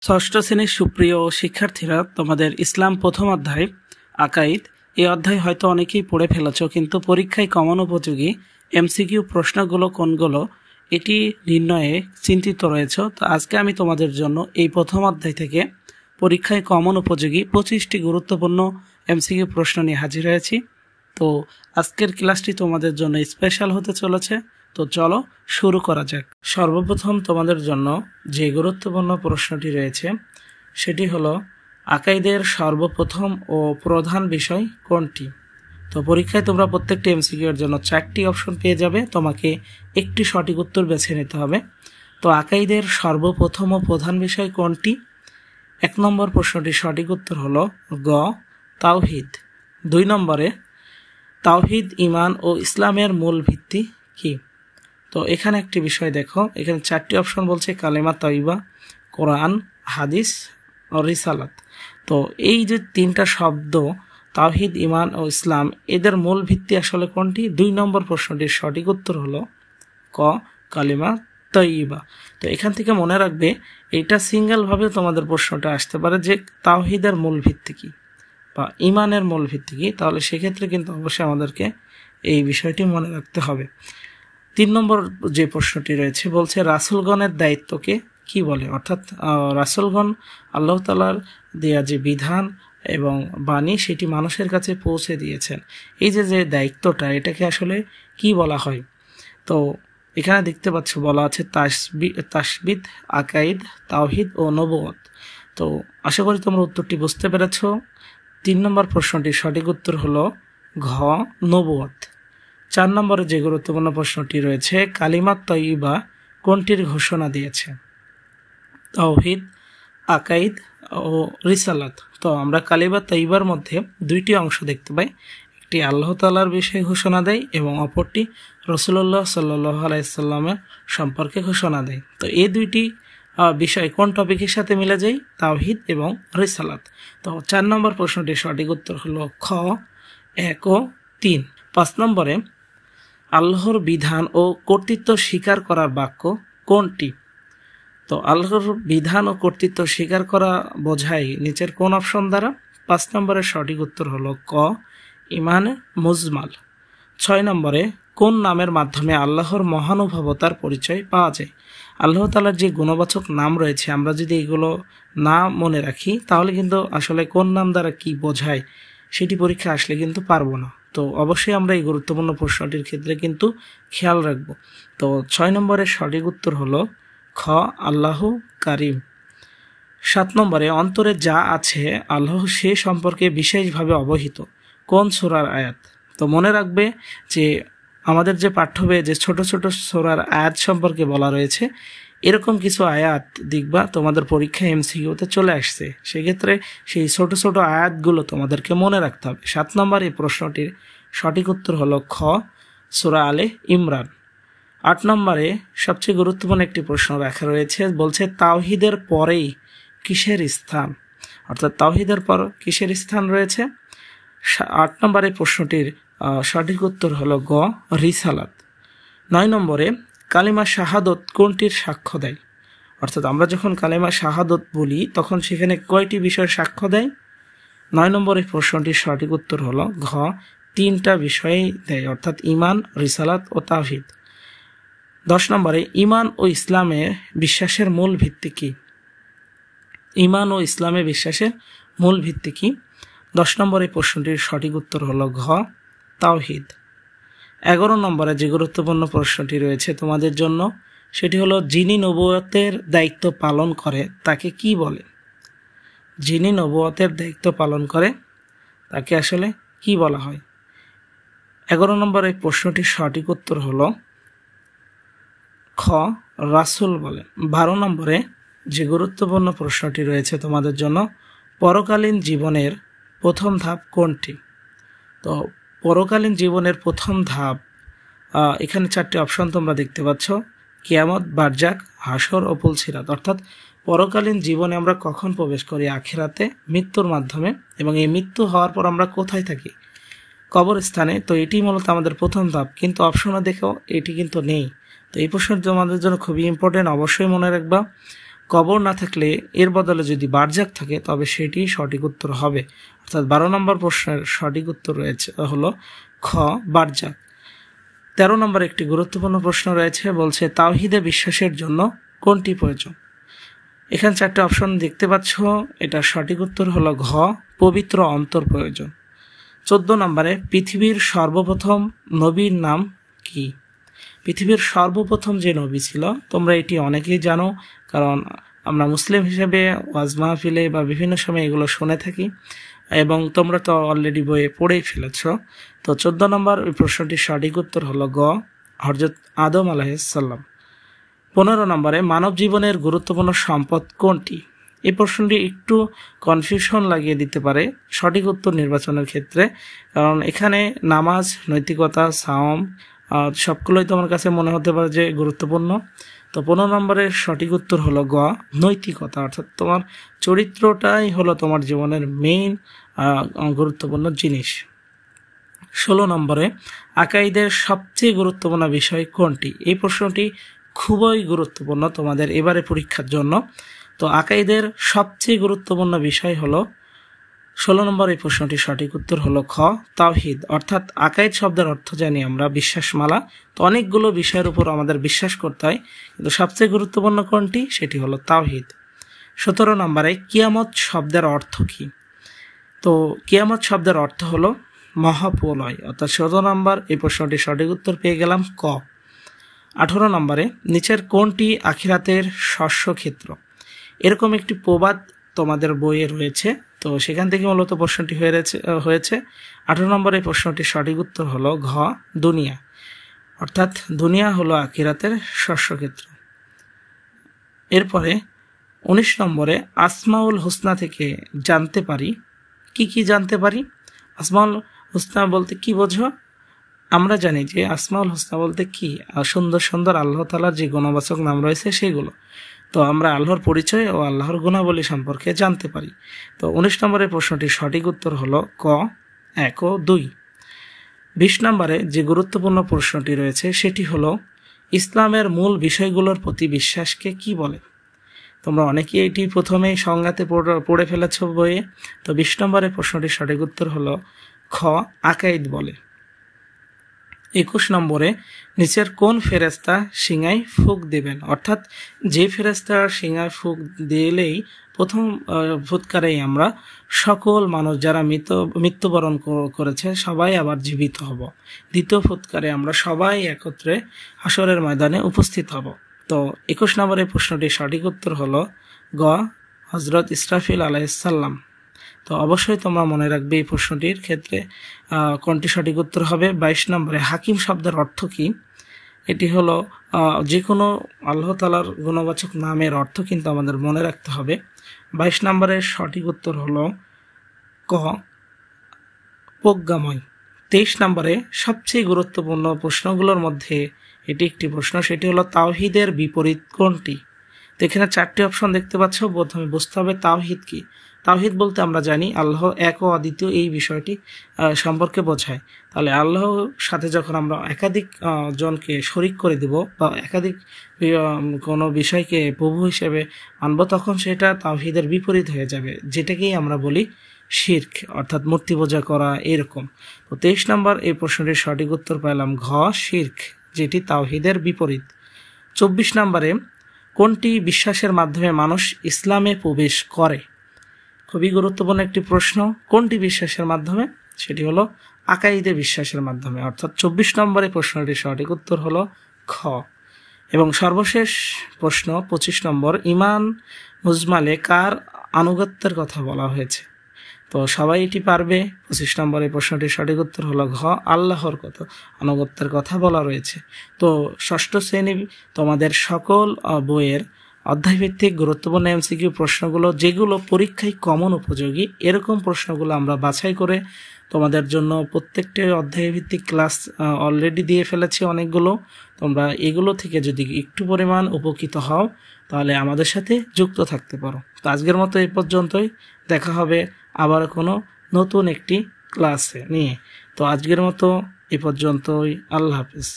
ষষ্ঠ শ্রেণীর সুপ্রিয় শিক্ষার্থীরা, তোমাদের ইসলাম প্রথম অধ্যায় আকাইদ, এই অধ্যায় হয়তো অনেকেই পড়ে ফেলেছ, কিন্তু পরীক্ষায় কমন উপযোগী এমসিকিউ প্রশ্নগুলো কোনগুলো এটি নির্ণয়ে চিন্তিত রয়েছে। তো আজকে আমি তোমাদের জন্য এই প্রথম অধ্যায় থেকে পরীক্ষায় কমন উপযোগী 25টি গুরুত্বপূর্ণ এমসিকিউ প্রশ্ন নিয়ে হাজির হয়েছি। তো আজকের ক্লাসটি তোমাদের জন্য স্পেশাল হতে চলেছে। তো চলো শুরু করা যাক। সর্বপ্রথম তোমাদের জন্য যে গুরুত্বপূর্ণ প্রশ্নটি রয়েছে সেটি হলো, আকাইদের সর্বপ্রথম ও প্রধান বিষয় কোনটি? তো পরীক্ষায় তোমরা প্রত্যেকটি এমসিকিউ এর জন্য 4টি অপশন পেয়ে যাবে, তোমাকে একটি সঠিক উত্তর বেছে নিতে হবে। তো আকাইদের সর্বপ্রথম ও প্রধান বিষয় কোনটি? 1 নম্বর প্রশ্নটির সঠিক উত্তর হলো গ, তাওহীদ। 2 নম্বরে, তাওহীদ ঈমান ও ইসলামের মূল ভিত্তি কি? তো এখানে একটি বিষয় দেখো, এখানে 4টি অপশন বলছে কালেমা তয়্যিবা, কোরআন, হাদিস ও রিসালাত। তো এই যে 3টা শব্দ তাওহীদ, ঈমান ও ইসলাম, এদের মূল ভিত্তি আসলে কোনটি? 2 নম্বর প্রশ্নটির সঠিক উত্তর হলো ক, কালেমা তয়্যিবা। তো এখান থেকে মনে রাখবে, এটা সিঙ্গেলভাবে তোমাদের প্রশ্নটা আসতে পারে যে তাওহীদের মূল ভিত্তি কি বা ঈমানের মূল ভিত্তি কি, তাহলে সেক্ষেত্রে কিন্তু অবশ্যই আমাদেরকে এই বিষয়টি মনে রাখতে হবে। 3 নম্বর যে প্রশ্নটি রয়েছে বলছে, রাসূলগণের দায়িত্বকে কি বলে? অর্থাৎ রাসূলগণ আল্লাহ তাআলার দেয়া যে বিধান এবং বাণী সেটি মানুষের কাছে পৌঁছে দিয়েছেন। এই যে দায়িত্বটা, এটাকে আসলে কি বলা হয়? তো এখানে দেখতে পাচ্ছ বলা আছে তাসবিদ, আকাইদ, তাওহীদ ও নবুয়ত। তো আশা করি তোমরা উত্তরটি বুঝতে পেরেছ। 3 নম্বর প্রশ্নটির সঠিক উত্তর হলো ঘ, নবুয়ত। 4 নম্বরে যে গুরুত্বপূর্ণ প্রশ্নটি রয়েছে, কালিমা তয়্যিবা কোনটির ঘোষণা দিয়েছে? তাওহীদ, আকাইদ ও রিসালাত। তো আমরা কালিমা তয়্যিবার মধ্যে 2টি অংশ দেখতে পাই, একটি আল্লাহ তাআলার বিষয়ে ঘোষণা দেয় এবং অপরটি রাসূলুল্লাহ সাল্লাল্লাহু আলাইহি সাল্লামের সম্পর্কে ঘোষণা দেয়। তো এই 2টি বিষয় কোন টপিকের সাথে মিলে যায়? তাওহীদ এবং রিসালাত। তো 4 নম্বর প্রশ্নটির সঠিক উত্তর হলো খ, 1 ও 3। 5 নম্বরে, আল্লাহর বিধান ও কর্তৃত্ব স্বীকার করার বাক্য কোনটি? তো আল্লাহর বিধান ও কর্তৃত্ব স্বীকার করা বোঝায় নিচের কোন অপশন দ্বারা? 5 নম্বরের সঠিক উত্তর হলো ক, ঈমানে মুজমাল। 6 নম্বরে, কোন নামের মাধ্যমে আল্লাহর মহানুভবতার পরিচয় পাওয়া যায়? আল্লাহ তাআলার যে গুণবাচক নাম রয়েছে, আমরা যদি এগুলো না মনে রাখি তাহলে কিন্তু আসলে কোন নাম দ্বারা কি বোঝায় সেটি পরীক্ষা আসলে কিন্তু পারবো না। তো অবশ্যই আমরা এই গুরুত্বপূর্ণ প্রশ্নটির ক্ষেত্রে কিন্তু খেয়াল রাখব। তো 6 নম্বরের সঠিক উত্তর হলো খ, আল্লাহ কারিম। 7 নম্বরে, অন্তরে যা আছে আল্লাহ সে সম্পর্কে বিশেষভাবে অবহিত, কোন সূরার আয়াত? তো মনে রাখবে যে আমাদের যে পাঠ্যবে যে ছোট ছোট সূরার আয়াত সম্পর্কে বলা রয়েছে, এরকম কিছু আয়াত দেখবা তোমাদের পরীক্ষা এমসিকিউতে চলে আসছে। সেক্ষেত্রে সেই ছোট ছোট আয়াতগুলো তোমাদেরকে মনে রাখতে হবে। 7 নম্বর এই প্রশ্নটির সঠিক উত্তর হলো খ, সূরা আলে ইমরান। 8 নম্বরে সবচেয়ে গুরুত্বপূর্ণ একটি প্রশ্ন রাখা রয়েছে, বলছে তাওহীদের পরেই কিসের স্থান? অর্থাৎ তাওহীদের পর কিসের স্থান রয়েছে? 8 নম্বরে প্রশ্নটির সঠিক উত্তর হলো গ, রিসালাত। 9 নম্বরে, কালিমা শাহাদত কোনটির সাক্ষ্য দেয়? অর্থাৎ আমরা যখন কালিমা শাহাদত বলি তখন সেখানে কয়টি বিষয়ের সাক্ষ্য দেয়? 9 নম্বরের প্রশ্নটির সঠিক উত্তর হলো ঘ, 3টা বিষয়েই দেয়, অর্থাৎ ঈমান, রিসালাত ও তাওহীদ। 10 নম্বরে, ঈমান ও ইসলামে বিশ্বাসের মূল ভিত্তি কি? ঈমান ও ইসলামে বিশ্বাসের মূল ভিত্তি কি? 10 নম্বরের প্রশ্নটির সঠিক উত্তর হলো ঘ, তাওহীদ। 11 নম্বরে যে গুরুত্বপূর্ণ প্রশ্নটি রয়েছে তোমাদের জন্য সেটি হলো, যিনি নবুয়তের দায়িত্ব পালন করে তাকে কি বলে? যিনি নবুয়তের দায়িত্ব পালন করে তাকে আসলে কি বলা হয়? 11 নম্বরে প্রশ্নটির সঠিক উত্তর হলো খ, রাসূল বলে। 12 নম্বরে যে গুরুত্বপূর্ণ প্রশ্নটি রয়েছে তোমাদের জন্য, পরকালীন জীবনের প্রথম ধাপ কোনটি? তো পরকালীন জীবনের প্রথম ধাপ, এখানে 4টি অপশন তোমরা দেখতে পাচ্ছ, কিয়ামত, বারজাক, হাসর ও পুলসিরাত। অর্থাৎ পরকালীন জীবনে আমরা কখন প্রবেশ করি? আখিরাতে, মৃত্যুর মাধ্যমে। এবং এই মৃত্যু হওয়ার পর আমরা কোথায় থাকি? কবরস্থানে। তো এটি মূলত আমাদের প্রথম ধাপ, কিন্তু অপশনে দেখো এটি কিন্তু নেই। তো এই প্রশ্নটি তোমাদের জন্য খুবই ইম্পর্টেন্ট, অবশ্যই মনে রাখবা। কবর না থাকলে এর বদলে যদি বারজাক থাকে তবে সেটি সঠিক উত্তর হবে। অর্থাৎ 12 নম্বর প্রশ্নের সঠিক উত্তর রয়েছে হলো খ বারজাক। 13 নম্বর একটি গুরুত্বপূর্ণ প্রশ্ন রয়েছে, বলছে তাওহীদে বিশ্বাসের জন্য কোনটি প্রয়োজন? এখানে 4টে অপশন দেখতে পাচ্ছ, এটা সঠিক উত্তর হলো ঘ পবিত্র অন্তর প্রয়োজন। 14 নম্বরে পৃথিবীর সর্বপ্রথম নবীর নাম কি? পৃথিবীর সর্বপ্রথম যে নবী ছিল তোমরা এটি অনেকেই জানো, কারণ আমরা মুসলিম হিসেবে ওয়াজ মাহফিলে বা বিভিন্ন সময় এগুলো শুনে থাকি এবং তোমরা তো অলরেডি বইয়ে পড়েই ফেলেছ। তো 14 নম্বর ওই প্রশ্নটির সঠিক উত্তর হলো গ হযরত আদম আলাইহিসসালাম। 15 নম্বরে মানব জীবনের গুরুত্বপূর্ণ সম্পদ কোনটি? এই প্রশ্নটি একটু কনফিউশন লাগিয়ে দিতে পারে সঠিক উত্তর নির্বাচনের ক্ষেত্রে, কারণ এখানে নামাজ, নৈতিকতা, সাওম সবগুলোই তোমার কাছে মনে হতে পারে যে গুরুত্বপূর্ণ। তো 15 নম্বরের সঠিক উত্তর হলো গ নৈতিকতা, অর্থাৎ তোমার চরিত্রটাই হলো তোমার জীবনের মেইন গুরুত্বপূর্ণ জিনিস। 16 নম্বরে আকাইদের সবচেয়ে গুরুত্বপূর্ণ বিষয় কোনটি? এই প্রশ্নটি খুবই গুরুত্বপূর্ণ তোমাদের এবারে পরীক্ষার জন্য। তো আকাইদের সবচেয়ে গুরুত্বপূর্ণ বিষয় হলো 16 নম্বর এই প্রশ্নটির সঠিক উত্তর হলো খ তাওহীদ। অর্থাৎ আকাইদ শব্দের অর্থ জানি আমরা বিশ্বাসমালা। তো অনেকগুলো বিষয়ের উপর আমাদের বিশ্বাস করতে হয়, কিন্তু সবচেয়ে গুরুত্বপূর্ণ কোনটি? সেটি হলো তাওহীদ। 17 নম্বরে কিয়ামত শব্দের অর্থ কি? তো কিয়ামত শব্দের অর্থ হলো মহাপ্রলয়। অর্থাৎ 17 নম্বর এই প্রশ্নটির সঠিক উত্তর পেয়ে গেলাম ক। 18 নম্বরে নিচের কোনটি আখিরাতের শস্যক্ষেত্র? এরকম একটি প্রবাদ তোমাদের বইয়ে রয়েছে, তো সেখান থেকে মূলত প্রশ্নটি হয়েছে। 18 নম্বরে প্রশ্নটির সঠিক উত্তর হলো ঘ দুনিয়া। অর্থাৎ দুনিয়া হলো আখিরাতের শস্যক্ষেত্র। এরপরে 19 নম্বরে আসমাউল হুসনা থেকে জানতে পারি কি জানতে পারি? আসমাউল হুসনা বলতে কি বোঝো? আমরা জানি যে আসমাউল হুসনা বলতে কি, সুন্দর সুন্দর আল্লাহ তাআলার যে গুণবাচক নাম রয়েছে সেগুলো। তো আমরা আল্লাহর পরিচয় ও আল্লাহর গুণাবলী সম্পর্কে জানতে পারি। তো 19 নম্বরের প্রশ্নটির সঠিক উত্তর হলো ক 1 ও 2। 20 নম্বরে যে গুরুত্বপূর্ণ প্রশ্নটি রয়েছে সেটি হলো ইসলামের মূল বিষয়গুলোর প্রতি বিশ্বাসকে কি বলে? তোমরা অনেকেই এটি প্রথমেই সংজ্ঞাতে পড়ে ফেলেছ বইয়ে। তো 20 নম্বরের প্রশ্নটির সঠিক উত্তর হলো খ আকাইদ বলে। 21 নম্বরে নিচের কোন ফেরেশতা সিঙায় ফুঁক দেবেন? অর্থাৎ যে ফেরেশতা সিঙায় ফুঁক দিলেই প্রথম ফুৎকারেই আমরা সকল মানুষ যারা মৃত্যুবরণ করেছে সবাই আবার জীবিত হব। দ্বিতীয় ফুৎকারে আমরা সবাই একত্রে হাসরের ময়দানে উপস্থিত হব। তো 21 নম্বরের প্রশ্নটির সঠিক উত্তর হলো গ হযরত ইসরাফিল আলাইহিসসালাম। তো অবশ্যই তোমরা মনে রাখবে এই প্রশ্নটির ক্ষেত্রে কোনটি সঠিক উত্তর হবে। 22 নম্বরে হাকিম শব্দের অর্থ কি? এটি হলো যে কোনো আল্লাহ তাআলার গুণবাচক নামের অর্থ কিন্তু আমাদের মনে রাখতে হবে। 22 নম্বরের সঠিক উত্তর হলো ক প্রজ্ঞাময়। 23 নম্বরে সবচেয়ে গুরুত্বপূর্ণ প্রশ্নগুলোর মধ্যে এটি একটি প্রশ্ন, সেটি হলো তাওহীদের বিপরীত কোনটি? তো এখানে 4টি অপশন দেখতে পাচ্ছ। প্রথমে বুঝতে হবে তাওহীদ কি। তাওহীদ বলতে আমরা জানি আল্লাহ এক ও অদ্বিতীয়, এই বিষয়টি সম্পর্কে বোঝায়। তাহলে আল্লাহর সাথে যখন আমরা একাধিক জনকে শরিক করে দেব বা একাধিক কোনো বিষয়কে প্রভু হিসেবে মানব, তখন সেটা তাওহীদের বিপরীত হয়ে যাবে, যেটাকেই আমরা বলি শিরক, অর্থাৎ মূর্তি পূজা করা এরকম। তো 23 নম্বর এই প্রশ্নটির সঠিক উত্তর পেলাম ঘ শিরক, যেটি তাওহীদের বিপরীত। 24 নম্বরে কোনটি বিশ্বাসের মাধ্যমে মানুষ ইসলামে প্রবেশ করে? খুবই গুরুত্বপূর্ণ একটি প্রশ্ন। কোনটি বিশ্বাসের মাধ্যমে? সেটি হলো আকাইদে বিশ্বাসের মাধ্যমে। অর্থাৎ 24 নম্বরে প্রশ্নটির সঠিক উত্তর হলো খ। এবং সর্বশেষ প্রশ্ন 25 নম্বর, ইমান মুজমালে কার আনুগত্যের কথা বলা হয়েছে? তো সবাই এটি পারবে। 25 নম্বরে প্রশ্নটির সঠিক উত্তর হলো ঘ আল্লাহর আনুগত্যের কথা বলা রয়েছে। তো ষষ্ঠ শ্রেণী তোমাদের সকল বইয়ের অধ্যায়ভিত্তিক গুরুত্বপূর্ণ এমসিকিউ প্রশ্নগুলো, যেগুলো পরীক্ষায় কমন উপযোগী, এরকম প্রশ্নগুলো আমরা বাছাই করে তোমাদের জন্য প্রত্যেকটি অধ্যায়ভিত্তিক ক্লাস অলরেডি দিয়ে ফেলেছি অনেকগুলো। তোমরা এগুলো থেকে যদি একটু পরিমাণ উপকৃত হও তাহলে আমাদের সাথে যুক্ত থাকতে পারো। তো আজকের মতো এই পর্যন্তই, দেখা হবে আবার কোনো নতুন একটি ক্লাসে নিয়ে। তো আজকের মতো এ পর্যন্তই, আল্লাহ হাফেজ।